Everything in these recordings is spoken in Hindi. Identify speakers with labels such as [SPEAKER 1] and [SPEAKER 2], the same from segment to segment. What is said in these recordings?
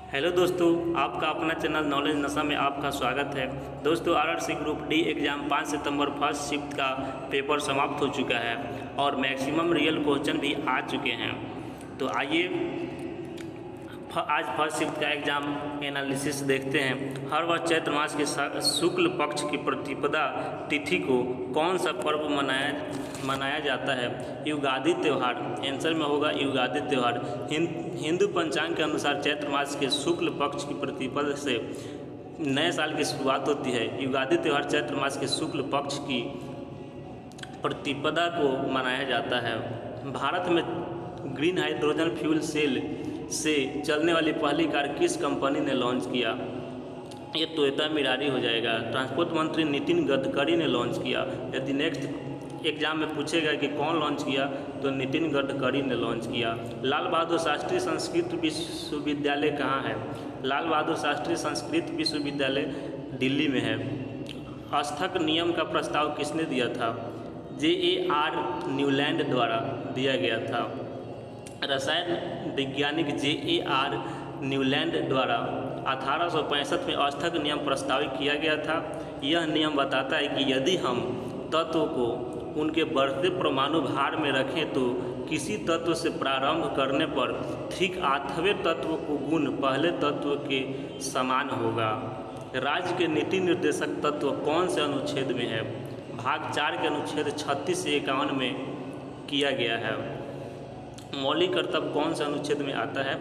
[SPEAKER 1] हेलो दोस्तों, आपका अपना चैनल नॉलेज नशा में आपका स्वागत है। दोस्तों, आरआरसी ग्रुप डी एग्ज़ाम 5 सितंबर फर्स्ट शिफ्ट का पेपर समाप्त हो चुका है और मैक्सिमम रियल क्वेश्चन भी आ चुके हैं। तो आइए आज फर्स्ट शिफ्ट का एग्ज़ाम एनालिसिस देखते हैं। हर वर्ष चैत्र मास के शुक्ल पक्ष की प्रतिपदा तिथि को कौन सा पर्व मनाया जाता है? युगादि त्यौहार। आंसर में होगा युगादि त्यौहार। हिंदू पंचांग के अनुसार चैत्र मास के शुक्ल पक्ष की प्रतिपदा से नए साल की शुरुआत होती है। युगादि त्यौहार चैत्र मास के शुक्ल पक्ष की प्रतिपदा को मनाया जाता है। भारत में ग्रीन हाइड्रोजन फ्यूल सेल से चलने वाली पहली कार किस कंपनी ने लॉन्च किया? ये टोयोटा मिरारी हो जाएगा। ट्रांसपोर्ट मंत्री नितिन गडकरी ने लॉन्च किया। यदि नेक्स्ट एग्जाम में पूछेगा कि कौन लॉन्च किया, तो नितिन गडकरी ने लॉन्च किया। लाल बहादुर शास्त्री संस्कृत विश्वविद्यालय कहाँ है? लाल बहादुर शास्त्री संस्कृत विश्वविद्यालय दिल्ली में है। अस्थक नियम का प्रस्ताव किसने दिया था? JAR न्यूलैंड द्वारा दिया गया था। रसायन वैज्ञानिक JAR न्यूलैंड द्वारा 1865 में अस्थक नियम प्रस्तावित किया गया था। यह नियम बताता है कि यदि हम तत्व को उनके बढ़ते परमाणु भार में रखें तो किसी तत्व से प्रारंभ करने पर ठीक 8वें तत्व को गुण पहले तत्व के समान होगा। राज्य के नीति निर्देशक तत्व कौन से अनुच्छेद में है? भाग 4 के अनुच्छेद 36 से 51 में किया गया है। मौलिक कर्तव्य कौन से अनुच्छेद में आता है?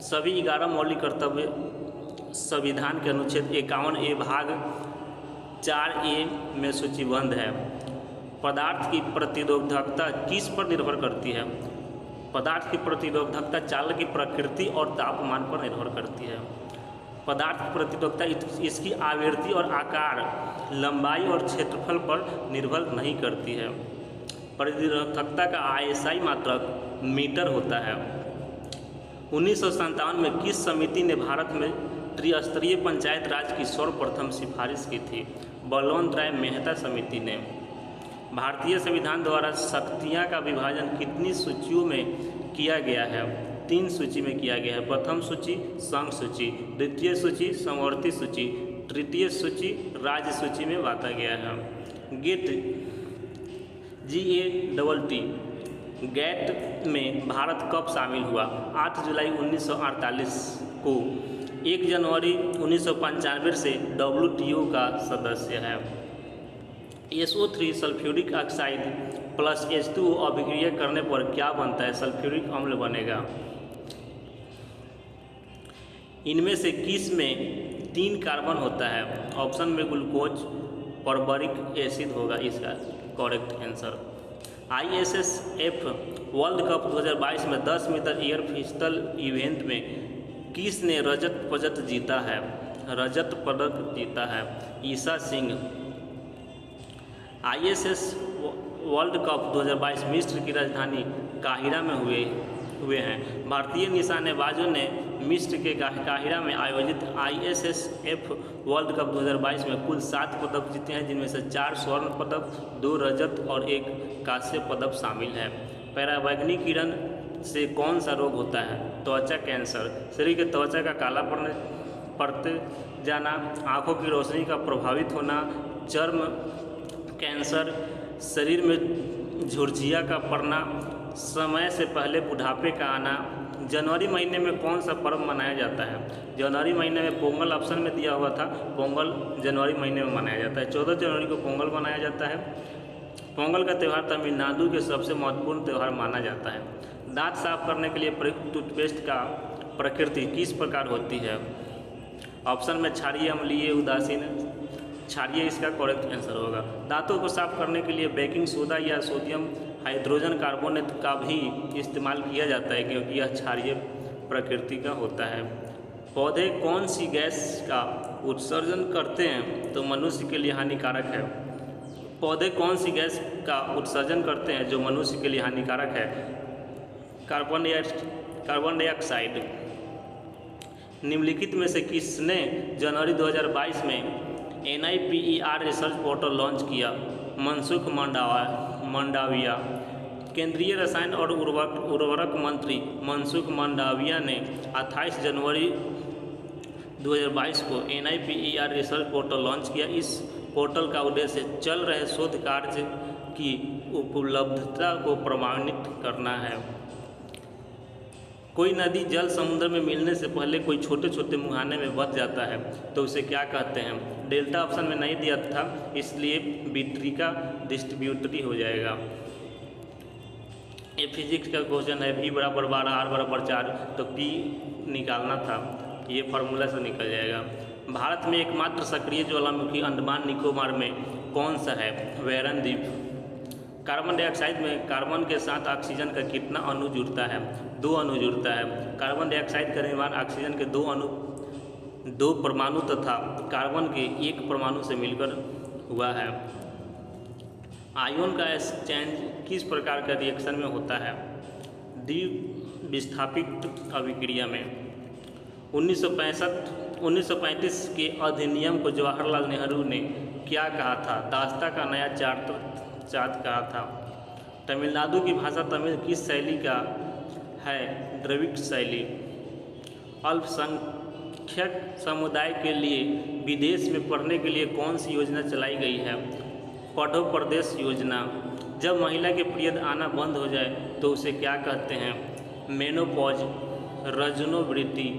[SPEAKER 1] सभी 11 मौलिक कर्तव्य संविधान के अनुच्छेद 51A भाग 4A में सूचीबद्ध है। पदार्थ की प्रतिरोधकता किस पर निर्भर करती है? पदार्थ की प्रतिरोधकता चालक की प्रकृति और तापमान पर निर्भर करती है। पदार्थ की प्रतिरोधकता इसकी आवृत्ति और आकार, लंबाई और क्षेत्रफल पर निर्भर नहीं करती है। प्रतिरोधकता का ISI मात्रक मीटर होता है। 1957 में किस समिति ने भारत में त्रिस्तरीय पंचायत राज की सर्वप्रथम सिफारिश की थी? बलवंत राय मेहता समिति ने। भारतीय संविधान द्वारा शक्तियाँ का विभाजन कितनी सूचियों में किया गया है? 3 सूची में किया गया है। प्रथम सूची संघ सूची, द्वितीय सूची समवर्ती सूची, तृतीय सूची राज्य सूची में बांटा गया है। GATT में भारत कब शामिल हुआ? 8 जुलाई 1948 को। 1 जनवरी 1995 से WTO का सदस्य है। SO3 sulphuric oxide plus H2O अभिक्रिया करने पर क्या बनता है? सल्फ्यूरिक अम्ल बनेगा। इनमें से किस में 3 कार्बन होता है? ऑप्शन में ग्लूकोज परबरिक एसिड होगा इसका correct answer. ISSF world cup 2022 में 10 मीटर एयर पिस्टल इवेंट में किसने रजत पदक जीता है? रजत पदक जीता है Esha Singh. ISS world cup 2022 मिस्र की राजधानी काहिरा में हुए हैं। भारतीय निशानेबाजों ने मिस्र के काहिरा में आयोजित ISSF वर्ल्ड कप 2022 में कुल 7 पदक जीते हैं, जिनमें से 4 स्वर्ण पदक, 2 रजत और 1 कांस्य पदक शामिल है। पराबैंगनी किरण से कौन सा रोग होता है? त्वचा कैंसर। शरीर के त्वचा का काला पड़ते जाना, आँखों की रोशनी का प्रभावित होना, चर्म कैंसर, शरीर में झुर्रियाँ का पड़ना, समय से पहले बुढ़ापे का आना। जनवरी महीने में कौन सा पर्व मनाया जाता है? जनवरी महीने में पोंगल ऑप्शन में दिया हुआ था। पोंगल जनवरी महीने में मनाया जाता है। 14 जनवरी को पोंगल मनाया जाता है। पोंगल का त्यौहार तमिलनाडु के सबसे महत्वपूर्ण त्यौहार माना जाता है। दांत साफ करने के लिए प्रयुक्त टूथपेस्ट का प्रकृति किस प्रकार होती है? ऑप्शन में क्षारीय, अम्लीय, उदासीन। क्षारीय इसका करेक्ट आंसर होगा। दांतों को साफ करने के लिए बेकिंग सोडा या सोडियम हाइड्रोजन कार्बोनेट का भी इस्तेमाल किया जाता है, क्योंकि यह क्षारीय प्रकृति का होता है। पौधे कौन सी गैस का उत्सर्जन करते हैं तो मनुष्य के लिए हानिकारक है? पौधे कौन सी गैस का उत्सर्जन करते हैं जो मनुष्य के लिए हानिकारक है? Carbon dioxide. निम्नलिखित में से किसने जनवरी 2022 में NIPER रिसर्च पोर्टल लॉन्च किया? मनसुख मंडाविया। केंद्रीय रसायन और उर्वरक मंत्री मनसुख मंडाविया ने 28 जनवरी 2022 को NIPER रिसर्च पोर्टल लॉन्च किया। इस पोर्टल का उद्देश्य चल रहे शोध कार्य की उपलब्धता को प्रमाणित करना है। कोई नदी जल समुद्र में मिलने से पहले कोई छोटे छोटे मुहाने में बच जाता है तो उसे क्या कहते हैं? डेल्टा ऑप्शन में नहीं दिया था, इसलिए वितरिका डिस्ट्रीब्यूटरी हो जाएगा। ये फिजिक्स का क्वेश्चन है। V बराबर 12 R बराबर 4, तो P निकालना था, ये फार्मूला से निकल जाएगा। भारत में एकमात्र सक्रिय ज्वालामुखी अंडमान निकोबार में कौन सा है? वैरन द्वीप। कार्बन डाइऑक्साइड में कार्बन के साथ ऑक्सीजन का कितना अणु जुड़ता है? 2 अणु जुड़ता है। कार्बन डाइऑक्साइड का निर्माण ऑक्सीजन के 2 परमाणु तथा कार्बन के 1 परमाणु से मिलकर हुआ है। आयन का एक्सचेंज किस प्रकार का रिएक्शन में होता है? द्विविस्थापित अभिक्रिया में। 1935 के अधिनियम को जवाहरलाल नेहरू ने क्या कहा था? दास्ता का नया चाँद कहा था। तमिलनाडु की भाषा तमिल किस शैली का है? द्रविड़ शैली। अल्पसंख्यक समुदाय के लिए विदेश में पढ़ने के लिए कौन सी योजना चलाई गई है? पढ़ो प्रदेश योजना। जब महिला के पीरियड आना बंद हो जाए तो उसे क्या कहते हैं? मेनोपॉज, रजनोवृत्ति।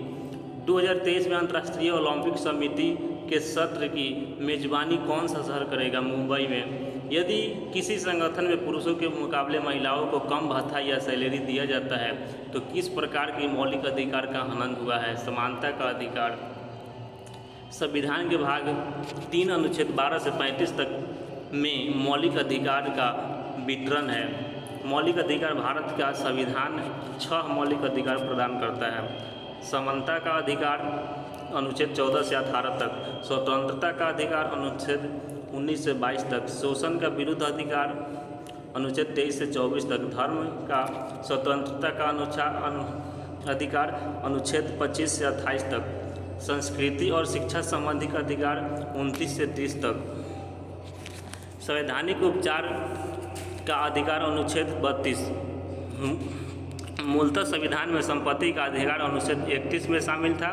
[SPEAKER 1] 2023 में अंतर्राष्ट्रीय ओलंपिक समिति के सत्र की मेजबानी कौन सा शहर करेगा? मुंबई में। यदि किसी संगठन में पुरुषों के मुकाबले महिलाओं को कम भत्ता या सैलरी दिया जाता है तो किस प्रकार के मौलिक अधिकार का हनन हुआ है? समानता का अधिकार। संविधान के भाग 3 अनुच्छेद 12 से 35 तक में मौलिक अधिकार का विवरण है। मौलिक अधिकार भारत का संविधान 6 मौलिक अधिकार प्रदान करता है। समानता का अधिकार अनुच्छेद 14 से 18 तक, स्वतंत्रता का अधिकार अनुच्छेद 19 से 22 तक, शोषण का विरुद्ध अधिकार अनुच्छेद 23 से 24 तक, धर्म का स्वतंत्रता का अधिकार अनुच्छेद 25 से 28 तक, संस्कृति और शिक्षा संबंधी का अधिकार 29 से 30 तक, संवैधानिक उपचार का अधिकार अनुच्छेद 32। मूलतः संविधान में संपत्ति का अधिकार अनुच्छेद 31 में शामिल था,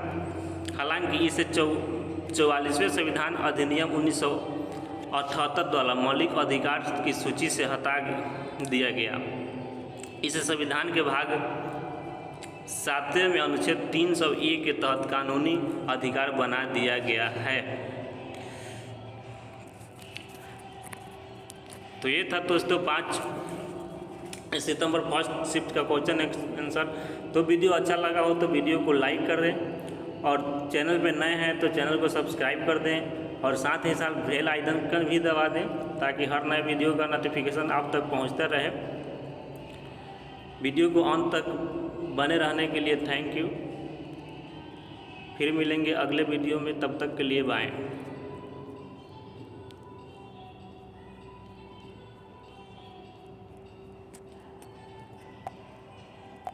[SPEAKER 1] हालांकि इसे 44वें संविधान अधिनियम 1978 द्वारा मौलिक अधिकार की सूची से हटा दिया गया। इसे संविधान के भाग 7वें में अनुच्छेद 301 के तहत कानूनी अधिकार बना दिया गया है। तो ये था दोस्तों 5 सितंबर फर्स्ट शिफ्ट का क्वेश्चन आंसर। तो वीडियो अच्छा लगा हो तो वीडियो को लाइक कर दें और चैनल पे नए हैं तो चैनल को सब्सक्राइब कर दें और साथ ही साथ बेल आइकन भी दबा दें ताकि हर नए वीडियो का नोटिफिकेशन आप तक पहुंचता रहे। वीडियो को अंत तक बने रहने के लिए थैंक यू। फिर मिलेंगे अगले वीडियो में, तब तक के लिए बाय।